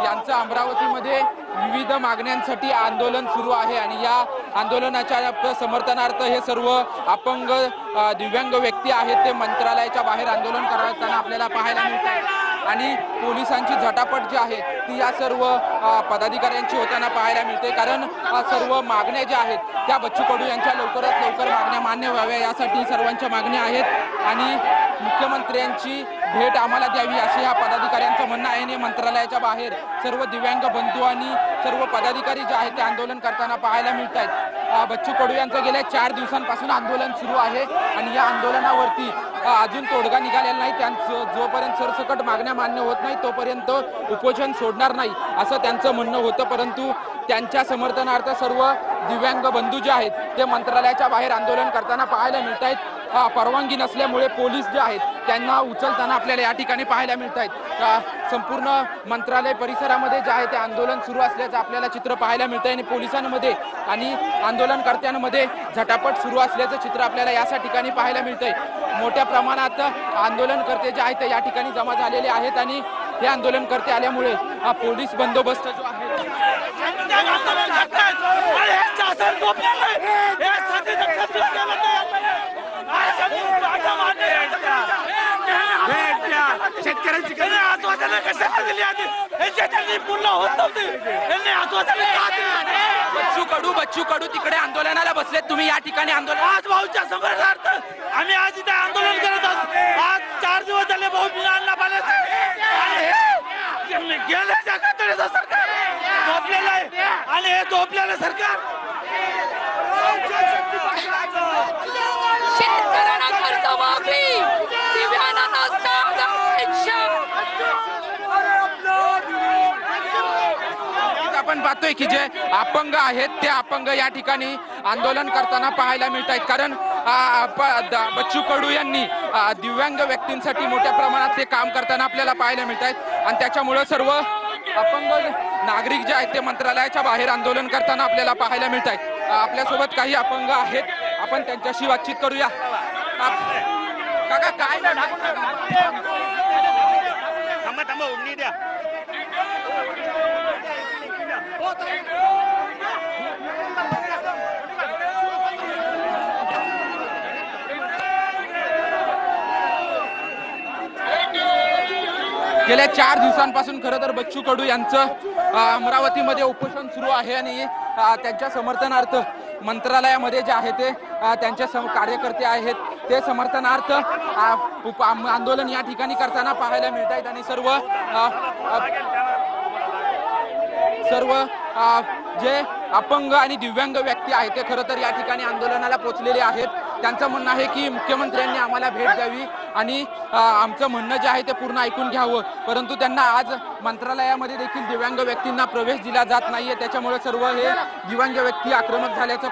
यांचं अमरावतीमध्ये विविध मागण्यांसाठी आंदोलन सुरू आहे आणि या आंदोलनाच्या समर्थनार्थ हे सर्व अपंग दिव्यांग व्यक्ती आहेत ते मंत्रालयाच्या बाहेर आंदोलन करताना आपल्याला पाहायला मिळतात आणि पोलिसांची झटापट जी आहे ती या सर्व पदाधिकाऱ्यांची होताना पाहायला मिळते। कारण सर्व मागण्या ज्या आहेत त्या बच्चू कडू यांच्या लवकरात लवकर मागण्या मान्य व्हाव्या यासाठी सर्वांच्या मागण्या आहेत आणि मुख्यमंत्र्यांची भेट आम्हाला द्यावी असे या पदाधिकाऱ्यांचं म्हणणं आहे आणि मंत्रालयाच्या बाहेर सर्व दिव्यांग बंधू आणि सर्व पदाधिकारी जे आहेत ते आंदोलन करताना पाहायला मिळत आहेत। बच्चू कडू यांचं गेल्या 4 दिवसांपासून आंदोलन सुरू आहे आणि या आंदोलनावरती अजून तोडगा निघालेला नाही। त्यांचं जोपर्यंत सरसकट मागण्या मान्य होत नाही तोपर्यंत उपोषण सोडणार नाही असं त्यांचं म्हणणं होतं, परंतु त्यांच्या समर्थनार्थ सर्व दिव्यांग बंधू जे आहेत ते मंत्रालयाच्या बाहेर आंदोलन करताना पाहायला मिळत आहेत। परवानगी नसल्यामुळे पोलीस जे आहेत त्यांना उचलताना आपल्याला या ठिकाणी पाहायला मिळत आहेत। संपूर्ण मंत्रालय परिसरामध्ये जे आहे ते आंदोलन सुरू असल्याचं आपल्याला चित्र पाहायला मिळत आहे आणि पोलिसांमध्ये आणि आंदोलनकर्त्यांमध्ये झटापट सुरू असल्याचं चित्र आपल्याला याच ठिकाणी पाहायला मिळतंय। मोठ्या प्रमाणात आंदोलनकर्ते जे आहेत ते या ठिकाणी जमा झालेले आहेत आणि हे आंदोलनकर्ते आल्यामुळे पोलीस बंदोबस्त जो आहे शेतकऱ्यांची आश्वासनं कशाला दिली आधी त्यांनी पूर्ण होत नव्हती, त्यांनी आश्वासनं बच्चू कडू तिकडे आंदोलनाला बसलेत, तुम्ही या ठिकाणी आंदोलन आज भाऊच्या समर्थनार्थ आम्ही आज इथे आंदोलन करत आहोत। आज 4 दिवस झाले भाऊ बिना गेल्या जगातचं सरकार झोपलेलं आहे आणि हे झोपलेलं सरकार शेतकऱ्यांना कर्जमाफी, दिव्यांगांना आपण पाहतोय की जे अपंग आहेत ते अपंग या ठिकाणी आंदोलन करताना पाहायला मिळत आहेत। कारण बच्चू कडू यांनी दिव्यांग व्यक्तींसाठी मोठ्या प्रमाणात ते काम करताना आपल्याला पाहायला मिळत आहेत आणि त्याच्यामुळे सर्व अपंग नागरिक जे आहेत ते मंत्रालयाच्या बाहेर आंदोलन करताना आपल्याला पाहायला मिळत आहेत। आपल्यासोबत काही अपंग आहेत, आपण त्यांच्याशी बातचीत करूया। काका काय थांबा उडणी द्या। गेल्या 4 दिवसांपासून खरं तर बच्चू कडू यांचं अमरावतीमध्ये उपोषण सुरू आहे आणि त्यांच्या समर्थनार्थ मंत्रालयामध्ये जे आहे ते त्यांचे कार्यकर्ते आहेत ते समर्थनार्थ आंदोलन या ठिकाणी करताना पाहायला मिळत आहेत आणि सर्व जे अपंग आणि दिव्यांग व्यक्ती आहेत ते खरं तर या ठिकाणी आंदोलनाला पोहोचलेले आहेत। त्यांचं म्हणणं आहे की मुख्यमंत्र्यांनी आम्हाला भेट द्यावी आणि आमचं म्हणणं जे आहे ते पूर्ण ऐकून घ्यावं, परंतु त्यांना आज मंत्रालयामध्ये देखील दिव्यांग व्यक्तींना प्रवेश दिला जात नाहीये, त्याच्यामुळे सर्व हे दिव्यांग व्यक्ती आक्रमक झाल्याचं